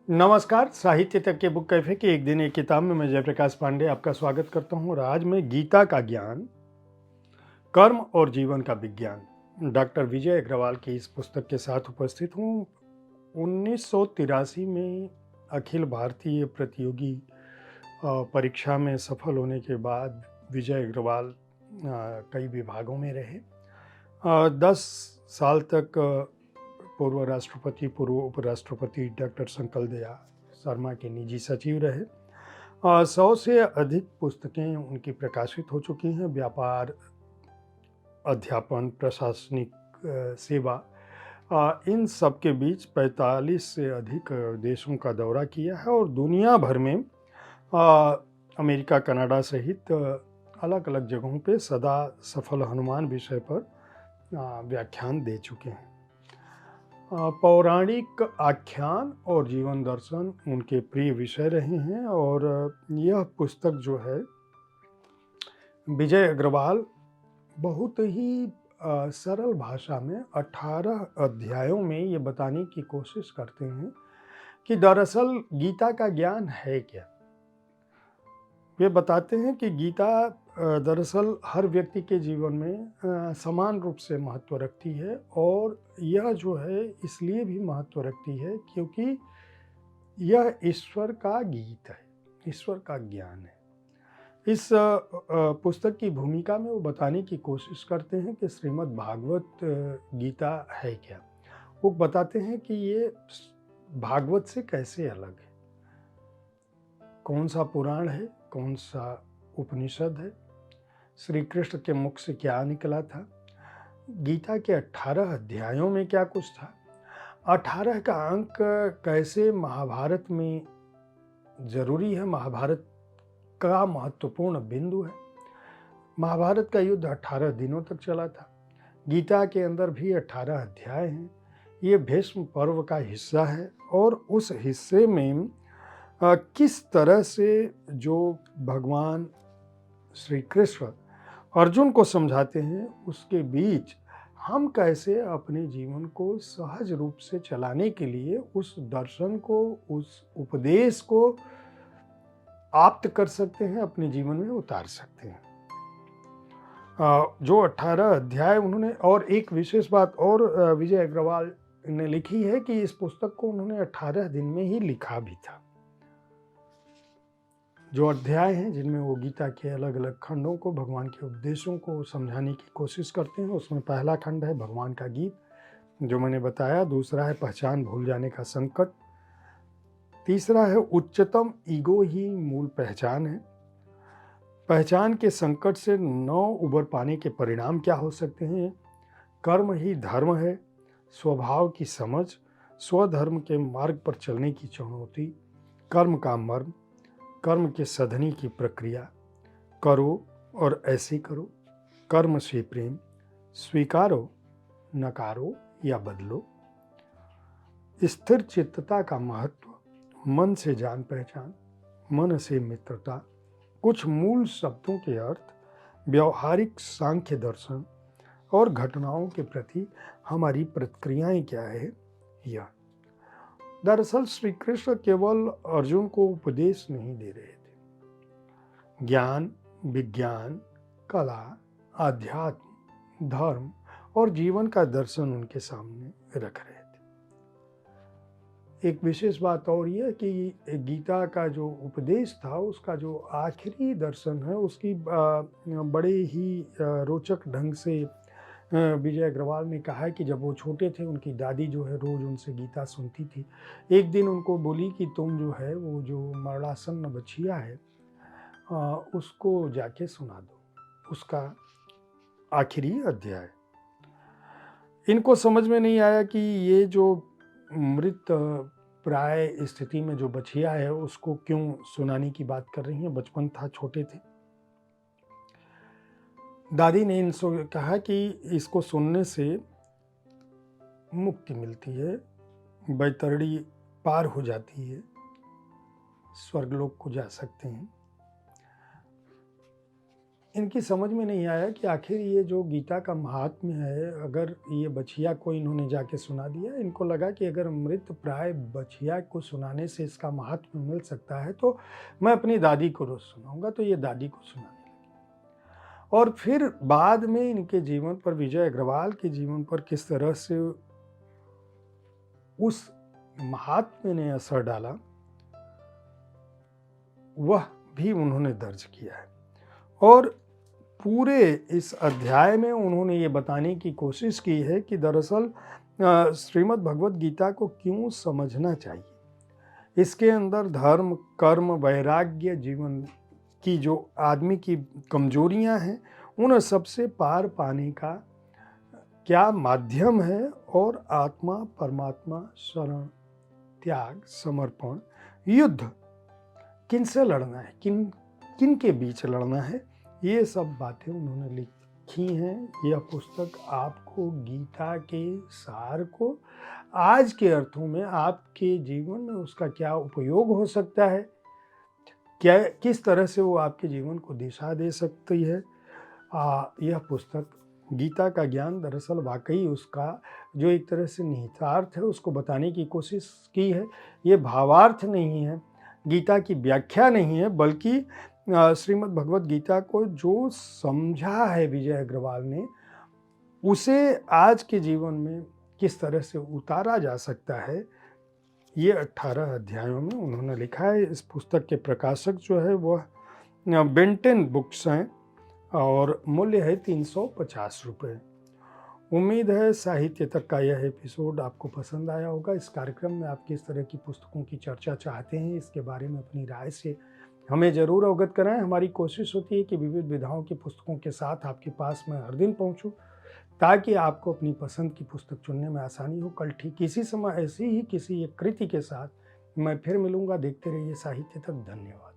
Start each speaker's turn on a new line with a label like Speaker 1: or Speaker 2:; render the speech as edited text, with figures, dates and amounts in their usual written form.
Speaker 1: नमस्कार, साहित्य तक के बुक कैफ़े की एक दिन एक किताब में मैं जयप्रकाश पांडे आपका स्वागत करता हूँ और आज मैं गीता का ज्ञान, कर्म और जीवन का विज्ञान डॉक्टर विजय अग्रवाल की इस पुस्तक के साथ उपस्थित हूँ। 1983 में अखिल भारतीय प्रतियोगी परीक्षा में सफल होने के बाद विजय अग्रवाल कई विभागों में रहे। 10 साल तक पूर्व राष्ट्रपति, पूर्व उपराष्ट्रपति डॉक्टर संकलदया शर्मा के निजी सचिव रहे। 100 से अधिक पुस्तकें उनकी प्रकाशित हो चुकी हैं। व्यापार, अध्यापन, प्रशासनिक सेवा, इन सब के बीच 45 से अधिक देशों का दौरा किया है और दुनिया भर में अमेरिका, कनाडा सहित अलग अलग जगहों पे सदा सफल हनुमान विषय पर व्याख्यान दे चुके हैं। पौराणिक आख्यान और जीवन दर्शन उनके प्रिय विषय रहे हैं और यह पुस्तक जो है विजय अग्रवाल बहुत ही सरल भाषा में 18 अध्यायों में ये बताने की कोशिश करते हैं कि दरअसल गीता का ज्ञान है क्या। वे बताते हैं कि गीता दरअसल हर व्यक्ति के जीवन में समान रूप से महत्व रखती है और यह जो है इसलिए भी महत्व रखती है क्योंकि यह ईश्वर का गीत है, ईश्वर का ज्ञान है। इस पुस्तक की भूमिका में वो बताने की कोशिश करते हैं कि श्रीमद् भागवत गीता है क्या। वो बताते हैं कि ये भागवत से कैसे अलग है, कौन सा पुराण है, कौन सा उपनिषद है, श्री कृष्ण के मुख से क्या निकला था, गीता के 18 अध्यायों में क्या कुछ था, 18 का अंक कैसे महाभारत में जरूरी है, महाभारत का महत्वपूर्ण बिंदु है। महाभारत का युद्ध 18 दिनों तक चला था। गीता के अंदर भी 18 अध्याय हैं। ये भीष्म पर्व का हिस्सा है और उस हिस्से में किस तरह से जो भगवान श्री कृष्ण अर्जुन को समझाते हैं उसके बीच हम कैसे अपने जीवन को सहज रूप से चलाने के लिए उस दर्शन को, उस उपदेश को आप्त कर सकते हैं, अपने जीवन में उतार सकते हैं। जो 18 अध्याय उन्होंने, और एक विशेष बात और विजय अग्रवाल ने लिखी है कि इस पुस्तक को उन्होंने 18 दिन में ही लिखा भी था। जो अध्याय हैं जिनमें वो गीता के अलग अलग खंडों को, भगवान के उपदेशों को समझाने की कोशिश करते हैं, उसमें पहला खंड है भगवान का गीत जो मैंने बताया, दूसरा है पहचान भूल जाने का संकट, तीसरा है उच्चतम ईगो ही मूल पहचान है, पहचान के संकट से न उबर पाने के परिणाम क्या हो सकते हैं, कर्म ही धर्म है, स्वभाव की समझ, स्वधर्म के मार्ग पर चलने की चुनौती, कर्म का मर्म, कर्म के साधने की प्रक्रिया, करो और ऐसे करो, कर्म से प्रेम, स्वीकारो, नकारो या बदलो, स्थिर चित्तता का महत्व, मन से जान पहचान, मन से मित्रता, कुछ मूल शब्दों के अर्थ, व्यवहारिक सांख्य दर्शन और घटनाओं के प्रति हमारी प्रतिक्रियाएं क्या है। यह दरअसल श्री कृष्ण केवल अर्जुन को उपदेश नहीं दे रहे थे, ज्ञान, विज्ञान, कला, आध्यात्म, धर्म और जीवन का दर्शन उनके सामने रख रहे थे। एक विशेष बात और यह कि गीता का जो उपदेश था उसका जो आखिरी दर्शन है उसकी बड़े ही रोचक ढंग से विजय अग्रवाल ने कहा है कि जब वो छोटे थे उनकी दादी जो है रोज उनसे गीता सुनती थी। एक दिन उनको बोली कि तुम जो है वो जो मरणासन्न बछिया है उसको जाके सुना दो, उसका आखिरी अध्याय। इनको समझ में नहीं आया कि ये जो मृत प्राय स्थिति में जो बछिया है उसको क्यों सुनाने की बात कर रही हैं, बचपन था, छोटे थे। दादी ने इनसे कहा कि इसको सुनने से मुक्ति मिलती है, बैतरणी पार हो जाती है, स्वर्गलोक को जा सकते हैं। इनकी समझ में नहीं आया कि आखिर ये जो गीता का महात्म्य है, अगर ये बछिया को इन्होंने जाके सुना दिया, इनको लगा कि अगर मृत प्राय बछिया को सुनाने से इसका महात्म्य मिल सकता है तो मैं अपनी दादी को रोज सुनाऊंगा, तो ये दादी को सुनाने लगे। और फिर बाद में इनके जीवन पर, विजय अग्रवाल के जीवन पर किस तरह से उस महात्म्य ने असर डाला, वह भी उन्होंने दर्ज किया है। और पूरे इस अध्याय में उन्होंने ये बताने की कोशिश की है कि दरअसल श्रीमद् भगवत गीता को क्यों समझना चाहिए। इसके अंदर धर्म, कर्म, वैराग्य, जीवन की जो आदमी की कमजोरियां हैं, उन सबसे पार पाने का क्या माध्यम है, और आत्मा, परमात्मा, शरण, त्याग, समर्पण, युद्ध किनसे लड़ना है, किन के बीच लड़ना है, ये सब बातें उन्होंने लिखी हैं। यह पुस्तक आपको गीता के सार को आज के अर्थों में आपके जीवन में उसका क्या उपयोग हो सकता है, क्या किस तरह से वो आपके जीवन को दिशा दे सकती है। यह पुस्तक गीता का ज्ञान दरअसल वाकई उसका जो एक तरह से निहितार्थ है उसको बताने की कोशिश की है। ये भावार्थ नहीं है, गीता की व्याख्या नहीं है, बल्कि श्रीमद् भगवत गीता को जो समझा है विजय अग्रवाल ने, उसे आज के जीवन में किस तरह से उतारा जा सकता है, ये 18 अध्यायों में उन्होंने लिखा है। इस पुस्तक के प्रकाशक जो है वह बेंटेन बुक्स हैं और मूल्य है 350 रुपये। उम्मीद है साहित्य तक का यह एपिसोड आपको पसंद आया होगा। इस कार्यक्रम में आप किस तरह की पुस्तकों की चर्चा चाहते हैं, इसके बारे में अपनी राय से हमें ज़रूर अवगत कराएं। हमारी कोशिश होती है कि विविध विधाओं की पुस्तकों के साथ आपके पास मैं हर दिन पहुंचूं, ताकि आपको अपनी पसंद की पुस्तक चुनने में आसानी हो। कल ठीक इसी समय ऐसी ही किसी एक कृति के साथ मैं फिर मिलूंगा। देखते रहिए साहित्य तक। धन्यवाद।